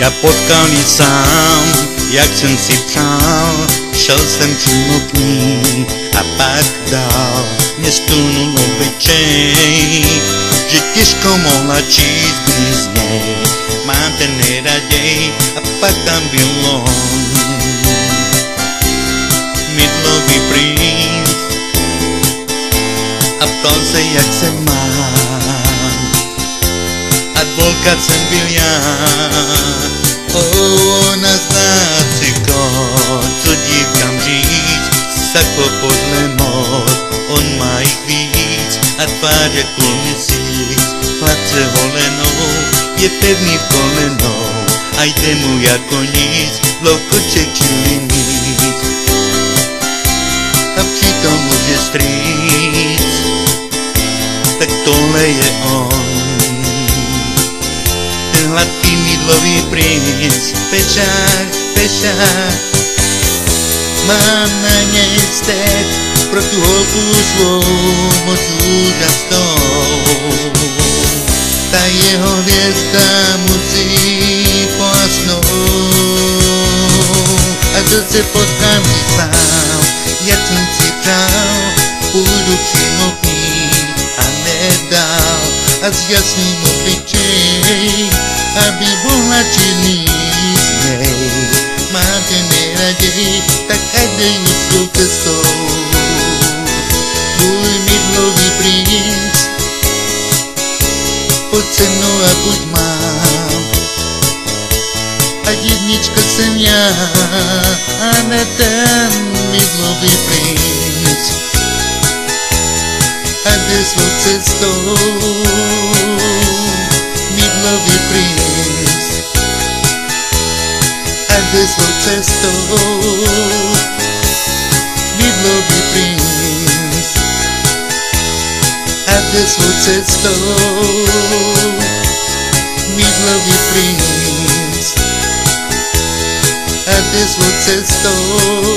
Já potkal jí sám, jak jsem si přál, šel jsem přímokný a pak dál mě stůnul obyčej, že těžko mohla číst bez něj. Mám ten nejraději a pak tam byl on, mydlový princ, a ptal se, jak se mám. Advokát jsem byl já, ona zná psycho, co dívkám říct, sako podle mod, on má jich víc a tvář jak půl měsíc, hladce holenou, je pevný v kolenou a jde mu jako nic, lokoček čili nic. A přitom už je strýc, tak tohle je on, ten hladký mydlový princ, pešák, pešák. Mám na něj vztek pro tu holku svou moc úžasnou. Ta jeho hvězda musí pohasnout. A zase potkám ji sám, jak jsem si přál, půjdu přímo k ní a nedál a s jasným obličej, aby mohla činit z něj. Máte nejraději, tak ať jde jistou cestou. Tvůj mydlový princ, pojď se mnou a buď mám. Ať jednička jsem já a ne ten mydlový princ. Ať jde svou cestou, mydlový princ. Ať jde svou cestou, mydlový princ. Ať jde svou cestou, mydlový princ. Ať jde svou cestou,